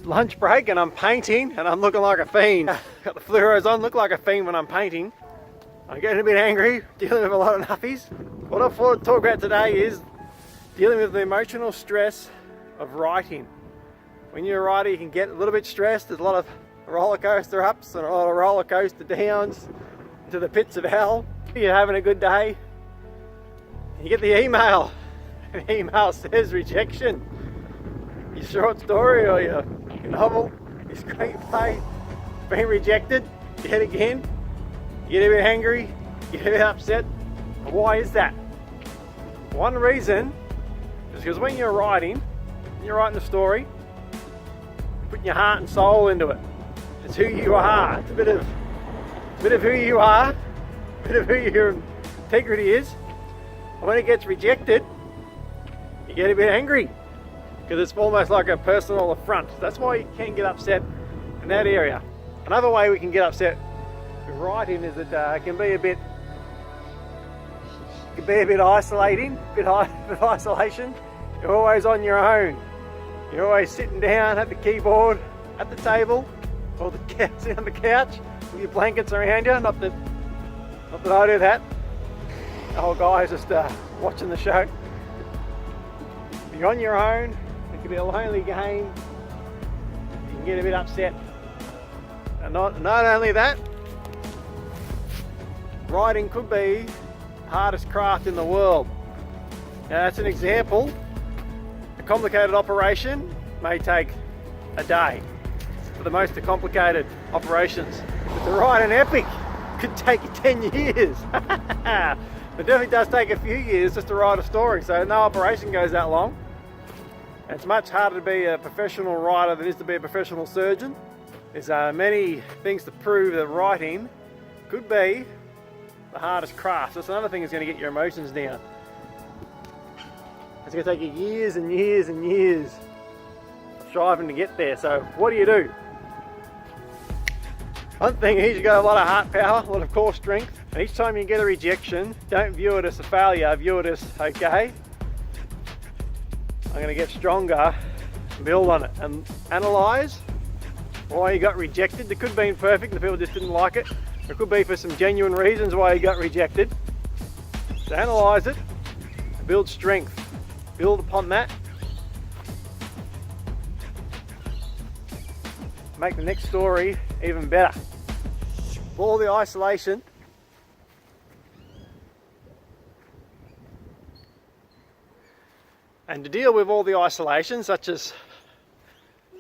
lunch break and I'm painting and I'm looking like a fiend. Got the fluoros on, look like a fiend when I'm painting. I'm getting a bit angry, dealing with a lot of nuffies. What I thought to talk about today is dealing with the emotional stress of writing. When you're a writer, you can get a little bit stressed. There's a lot of roller coaster ups and a lot of roller coaster downs to the pits of hell. You're having a good day, you get the email. An email says rejection. Your short story or your novel, your screenplay, been rejected yet again. You get a bit angry, you get a bit upset. Why is that? One reason is because when you're writing a story, you're putting your heart and soul into it. It's who you are. It's a bit of who you are, a bit of who your integrity is. And when it gets rejected, you get a bit angry because it's almost like a personal affront. That's why you can get upset in that area. Another way we can get upset with writing is that it can be a bit isolating, a bit of isolation. You're always on your own. You're always sitting down at the keyboard, at the table, or sitting on the couch with your blankets around you. Not that I do that. The whole guy's just watching the show. You're on your own. It can be a lonely game. You can get a bit upset. And not only that, writing could be the hardest craft in the world. Now that's an example. A complicated operation may take a day for the most complicated operations. But to write an epic could take you 10 years. It definitely does take a few years just to write a story, so no operation goes that long. It's much harder to be a professional writer than it is to be a professional surgeon. There's many things to prove that writing could be the hardest craft. That's another thing that's going to get your emotions down. It's going to take you years and years and years striving to get there. So what do? One thing is you've got a lot of heart power, a lot of core strength. And each time you get a rejection, don't view it as a failure, view it as, okay, I'm going to get stronger, build on it, and analyse why you got rejected. It could be imperfect, the people just didn't like it. It could be for some genuine reasons why you got rejected. So analyse it, build strength, build upon that. Make the next story even better. All the isolation, and to deal with all the isolation, such as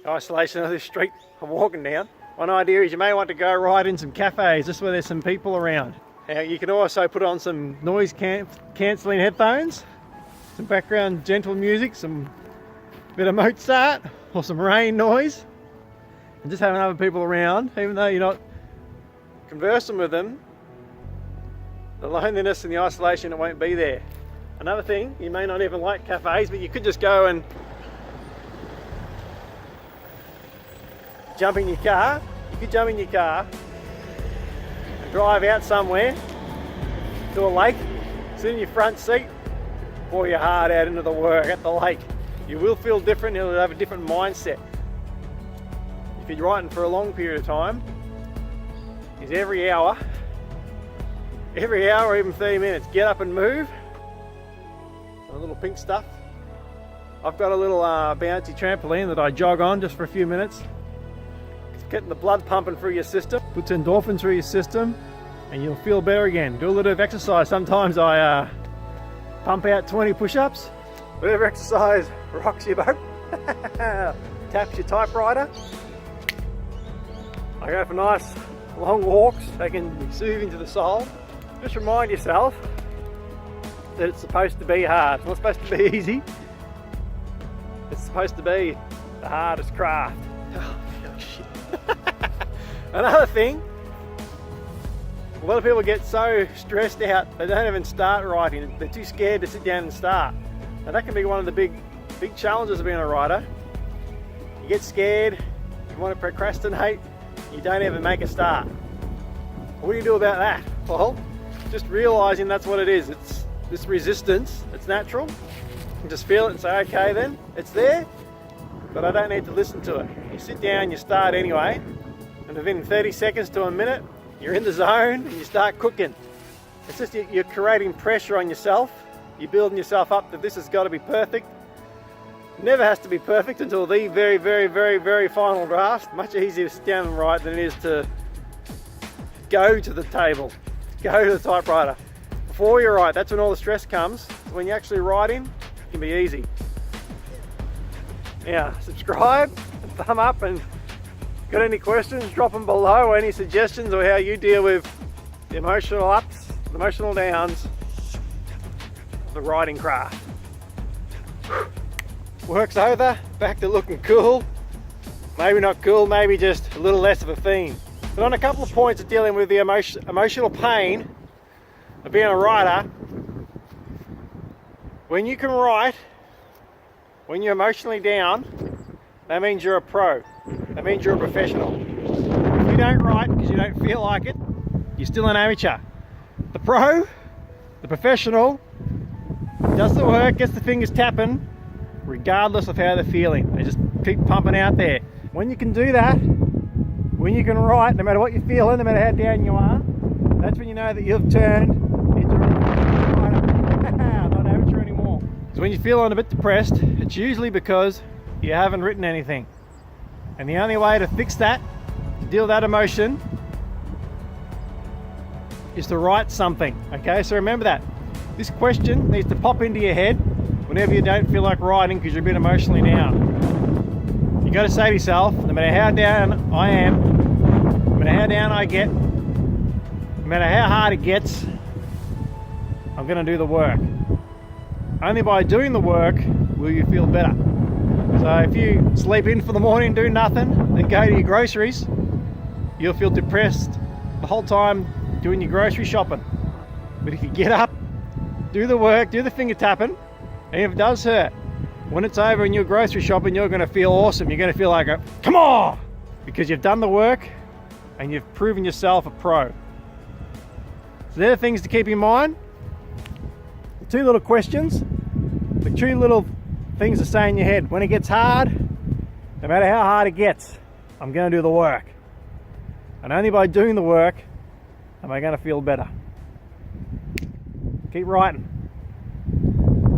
the isolation of this street I'm walking down, one idea is you may want to go right in some cafes, just where there's some people around. Now you can also put on some noise cancelling headphones, some background gentle music, some bit of Mozart or some rain noise, and just having other people around, even though you're not conversing with them, the loneliness and the isolation, it won't be there. Another thing, you may not even like cafes, but you could just go and jump in your car. You could jump in your car and drive out somewhere to a lake, sit in your front seat, pour your heart out into the work at the lake. You will feel different, you'll have a different mindset. If you're writing for a long period of time, is every hour, even 30 minutes, get up and move. A little pink stuff. I've got a little bouncy trampoline that I jog on just for a few minutes. It's getting the blood pumping through your system, puts endorphins through your system, and you'll feel better again. Do a little bit of exercise. Sometimes I pump out 20 push-ups. Whatever exercise rocks your boat. Taps your typewriter. I go for nice long walks. They can be soothing to the soul. Just remind yourself that it's supposed to be hard. It's not supposed to be easy. It's supposed to be the hardest craft. Oh, shit. Another thing, a lot of people get so stressed out they don't even start writing. They're too scared to sit down and start. Now that can be one of the big challenges of being a writer. You get scared, you want to procrastinate, you don't even make a start. What do you do about that? Well, just realising that's what it is. It's this resistance, it's natural. You just feel it and say, okay then, it's there, but I don't need to listen to it. You sit down, you start anyway, and within 30 seconds to a minute, you're in the zone and you start cooking. It's just you're creating pressure on yourself. You're building yourself up that this has got to be perfect. It never has to be perfect until the very, very, very, very final draft. Much easier to sit down and write than it is to go to the table, go to the typewriter. Before you write, that's when all the stress comes. When you're actually writing, it can be easy. Yeah, subscribe, and thumb up, and got any questions, drop them below, or any suggestions or how you deal with the emotional ups, the emotional downs of the writing craft. Work's over, back to looking cool. Maybe not cool, maybe just a little less of a theme. But on a couple of points of dealing with the emotional pain of being a writer, when you can write, when you're emotionally down, that means you're a pro. That means you're a professional. If you don't write because you don't feel like it, you're still an amateur. The pro, the professional, does the work, gets the fingers tapping, regardless of how they're feeling. They just keep pumping out there. When you can do that, when you can write, no matter what you're feeling, no matter how down you are, that's when you know that you've turned into a writer. Not amateur anymore. So when you're feeling a bit depressed, it's usually because you haven't written anything. And the only way to fix that, to deal with that emotion, is to write something. Okay, so remember that. This question needs to pop into your head whenever you don't feel like writing because you're a bit emotionally down. You got to say to yourself, no matter how down I am, no matter how down I get, no matter how hard it gets, I'm going to do the work. Only by doing the work will you feel better. So if you sleep in for the morning, do nothing, then go to your groceries, you'll feel depressed the whole time doing your grocery shopping. But if you get up, do the work, do the finger tapping, and if it does hurt, when it's over and you're grocery shopping, you're going to feel awesome. You're going to feel like, come on! Because you've done the work and you've proven yourself a pro. So they're the things to keep in mind. The two little questions, the two little things to say in your head. When it gets hard, no matter how hard it gets, I'm going to do the work. And only by doing the work am I going to feel better. Keep writing.